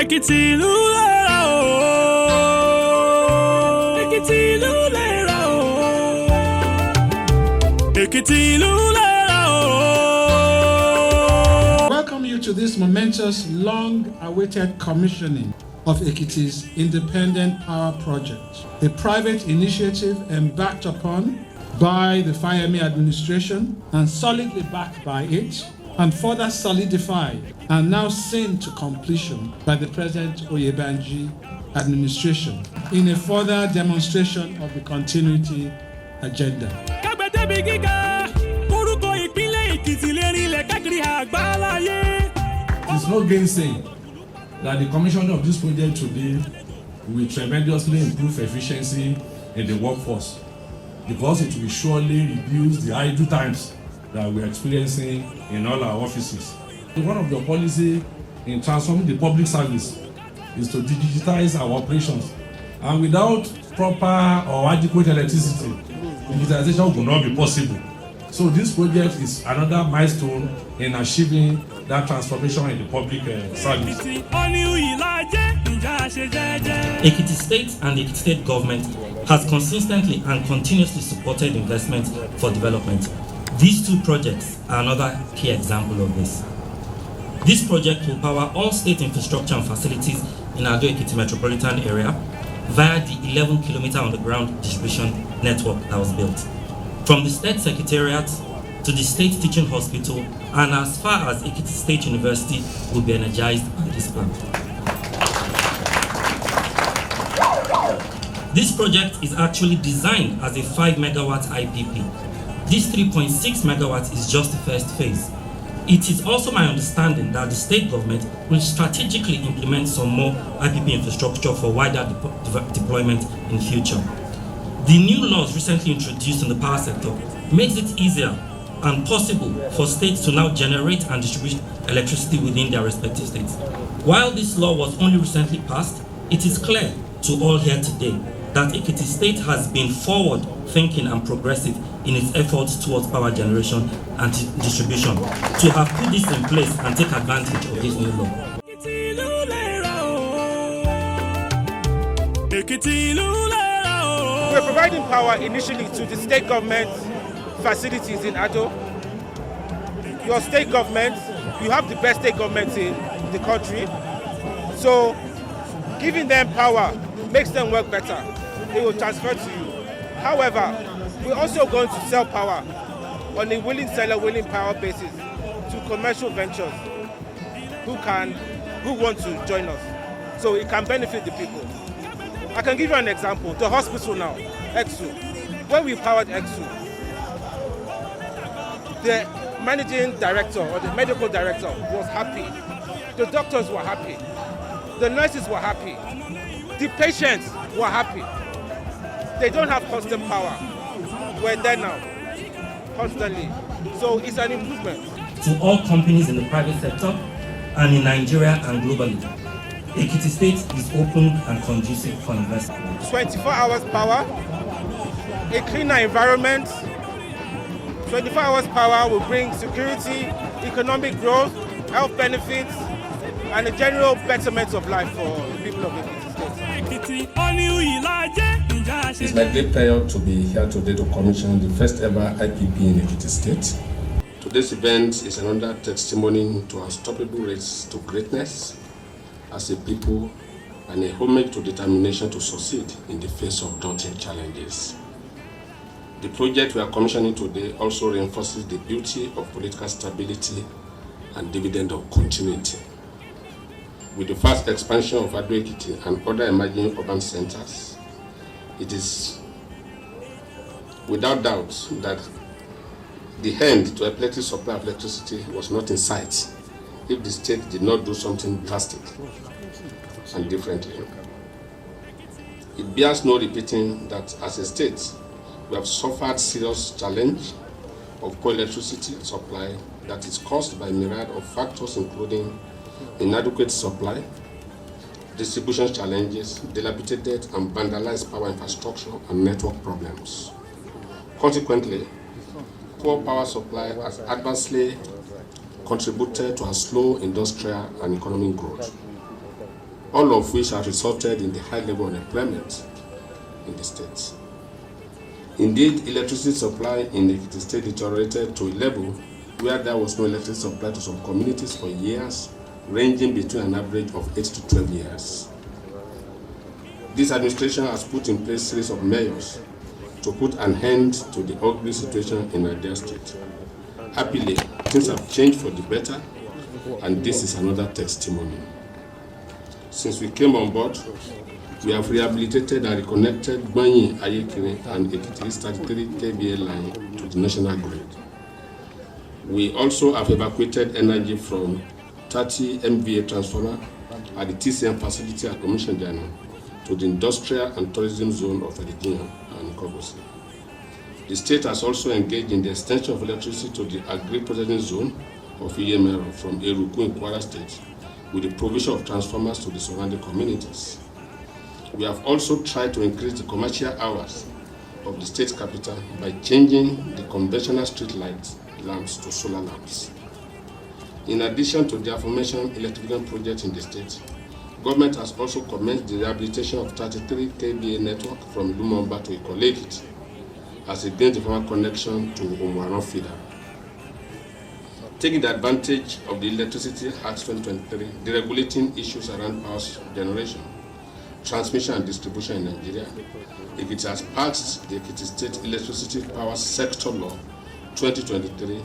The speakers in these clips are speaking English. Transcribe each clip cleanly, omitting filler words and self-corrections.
Ekiti lulera o, Ekiti lulera o, Ekiti lulera o. Welcome you to this momentous, long-awaited commissioning of Ekiti's Independent Power Project, a private initiative embarked upon by the Fayemi administration and solidly backed by it, and further solidified and now seen to completion by the present Oyebanji administration in a further demonstration of the continuity agenda. It's no gainsaying that the commissioning of this project today will tremendously improve efficiency in the workforce, because it will surely reduce the idle times that we're experiencing in all our offices. One of the policies in transforming the public service is to digitize our operations, and without proper or adequate electricity, digitization will not be possible. So this project is another milestone in achieving that transformation in the public service. Ekiti State and the Ekiti State government has consistently and continuously supported investment for development. These two projects are another key example of this. This project will power all state infrastructure and facilities in Ado Ekiti metropolitan area via the 11-kilometer underground distribution network that was built. From the state secretariat to the state teaching hospital, and as far as Ekiti State University will be energized by this plan. This project is actually designed as a 5 megawatt IPP. This 3.6 megawatts is just the first phase. It is also my understanding that the state government will strategically implement some more IPP infrastructure for wider deployment in future. The new laws recently introduced in the power sector makes it easier and possible for states to now generate and distribute electricity within their respective states. While this law was only recently passed, it is clear to all here today that Ekiti State has been forward-thinking and progressive in its efforts towards power generation and distribution to have put this in place and take advantage of this new law. We're providing power initially to the state government facilities in Ado. Your state government, you have the best state government in the country, so giving them power makes them work better. They will transfer to you. However, we're also going to sell power on a willing seller, willing power basis to commercial ventures who want to join us, so it can benefit the people. I can give you an example. The hospital now, EXU. When we powered EXU, the managing director or the medical director was happy. The doctors were happy. The nurses were happy. The patients were happy. They don't have constant power. We're there now, constantly. So it's an improvement. To all companies in the private sector and in Nigeria and globally, Ekiti State is open and conducive for investment. 24 hours power, a cleaner environment. 24 hours power will bring security, economic growth, health benefits, and a general betterment of life for the people of Ekiti State. It's my great pleasure to be here today to commission the first ever IPP in Ekiti State. Today's event is another testimony to our unstoppable race to greatness as a people and a homage to determination to succeed in the face of daunting challenges. The project we are commissioning today also reinforces the beauty of political stability and dividend of continuity. With the fast expansion of Ado Ekiti and other emerging urban centers, it is without doubt that the end to electric supply of electricity was not in sight if the state did not do something drastic and differently. It bears no repeating that as a state, we have suffered serious challenge of co-electricity supply that is caused by a myriad of factors including inadequate supply, distribution challenges, dilapidated and vandalized power infrastructure and network problems. Consequently, poor power supply has adversely contributed to a slow industrial and economic growth. all of which have resulted in the high level of unemployment in the state. Indeed, electricity supply in the state deteriorated to a level where there was no electricity supply to some communities for years, ranging between an average of 8 to 12 years. This administration has put in place a series of measures to put an end to the ugly situation in Nigeria State. Happily, things have changed for the better, and this is another testimony. Since we came on board, we have rehabilitated and reconnected Banyi, Ayekiri, and Ekiti's 33 kVA line to the national grid. We also have evacuated energy from 30 MVA transformer at the TCM facility at Commission Dano to the industrial and tourism zone of Edinburgh and Ikogosi. The state has also engaged in the extension of electricity to the agri-processing zone of EMR from Eruku in Kwara State with the provision of transformers to the surrounding communities. We have also tried to increase the commercial hours of the state capital by changing the conventional street light lamps to solar lamps. In addition to the aforementioned electrification project in the state, government has also commenced the rehabilitation of 33 kVA network from Lumumba to Ekiti as against the former connection to Umuaran feeder. Taking the advantage of the Electricity Act 2023, deregulating issues around power generation, transmission and distribution in Nigeria, Ekiti has passed the Ekiti State Electricity Power Sector Law 2023,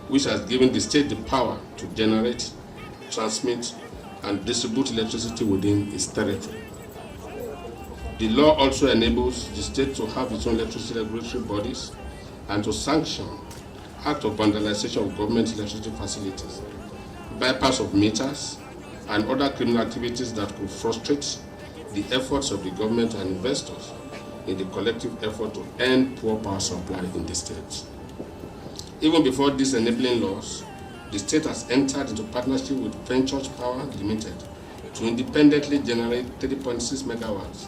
which has given the state the power to generate, transmit, and distribute electricity within its territory. The law also enables the state to have its own electricity regulatory bodies and to sanction act of vandalization of government electricity facilities, bypass of meters, and other criminal activities that could frustrate the efforts of the government and investors in the collective effort to end poor power supply in the state. Even before these enabling laws, the state has entered into partnership with Fenchurch Power Limited to independently generate 3.6 megawatts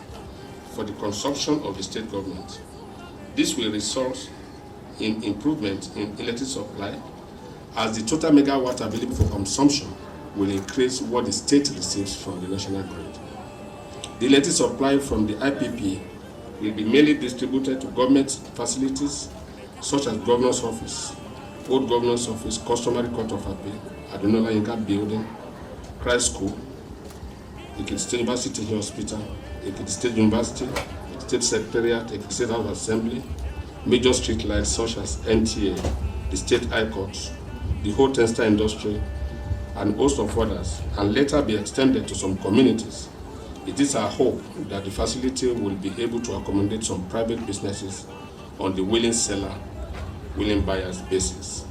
for the consumption of the state government. This will result in improvement in electricity supply as the total megawatt available for consumption will increase what the state receives from the national grid. The electricity supply from the IPP will be mainly distributed to government facilities such as Governor's Office, Old Governor's Office, Customary Court of Appeal, Adunola Yinka Building, Christ School, Ekiti State University Teaching Hospital, Ekiti State University, State Secretariat, Ekiti State House Assembly, major street lights such as NTA, the State High Court, the whole textile industry, and a host of others, and later be extended to some communities. It is our hope that the facility will be able to accommodate some private businesses on the willing seller, willing buyers basis.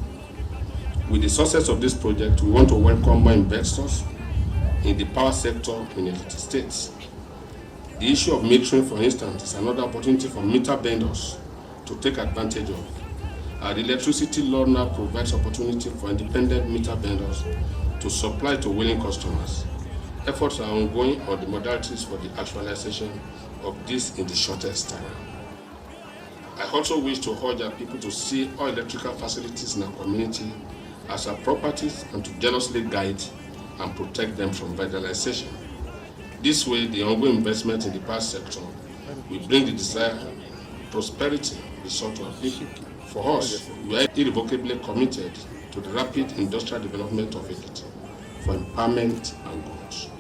With the success of this project, we want to welcome more investors in the power sector in the United States. The issue of metering, for instance, is another opportunity for meter vendors to take advantage of. The electricity law now provides opportunity for independent meter vendors to supply to willing customers. Efforts are ongoing on the modalities for the actualization of this in the shortest time. I also wish to urge our people to see all electrical facilities in our community as our properties and to jealously guide and protect them from vandalization. This way, the ongoing investment in the power sector will bring the desired prosperity result to our people. For us, we are irrevocably committed to the rapid industrial development of Ekiti for empowerment and growth.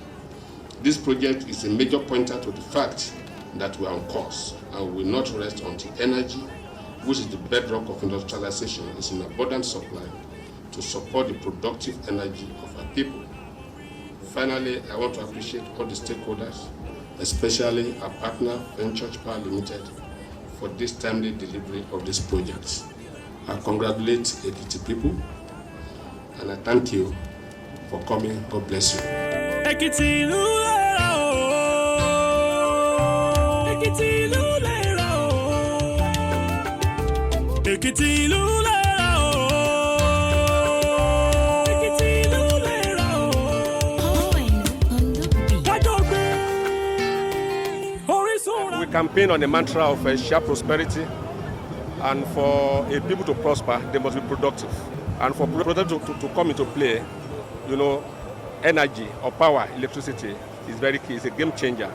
This project is a major pointer to the fact that we are on course and will not rest until energy, which is the bedrock of industrialization, is in abundant supply to support the productive energy of our people. Finally, I want to appreciate all the stakeholders, especially our partner, Fenchurch Power Limited, for this timely delivery of this project. I congratulate Ekiti people, and I thank you for coming. God bless you. Ekiti lulera o. Ekiti lulera o. Ekiti lulera o. Ekiti lulera o. We campaign on the mantra of shared prosperity, and for a people to prosper, they must be productive. And for productive to come into play, energy or power, electricity, is very key. It's a game changer.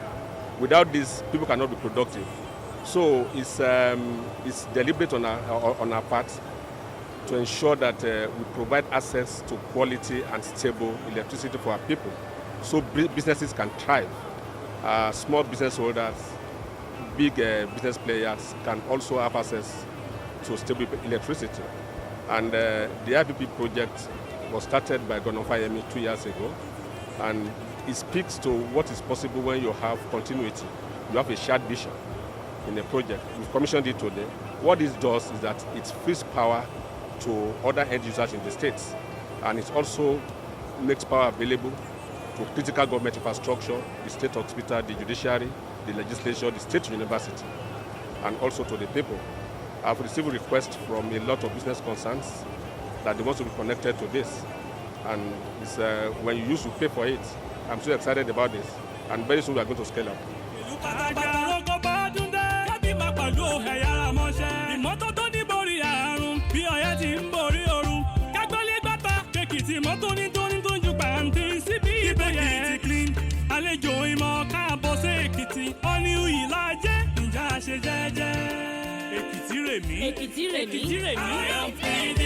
Without this, people cannot be productive. So it's deliberate on our part to ensure that we provide access to quality and stable electricity for our people, so businesses can thrive. Small business holders, big business players can also have access to stable electricity. And the IPP project was started by Governor Fayemi 2 years ago, and it speaks to what is possible when you have continuity. You have a shared vision in a project. We've commissioned it today. What this does is that it frees power to other end users in the states, and it also makes power available to critical government infrastructure, the state hospital, the judiciary, the legislature, the state university, and also to the people. I've received requests from a lot of business concerns that they want to be connected to this, and it's, when you used to pay for it, I'm so excited about this, and very soon we are going to scale up. Ekiti remi.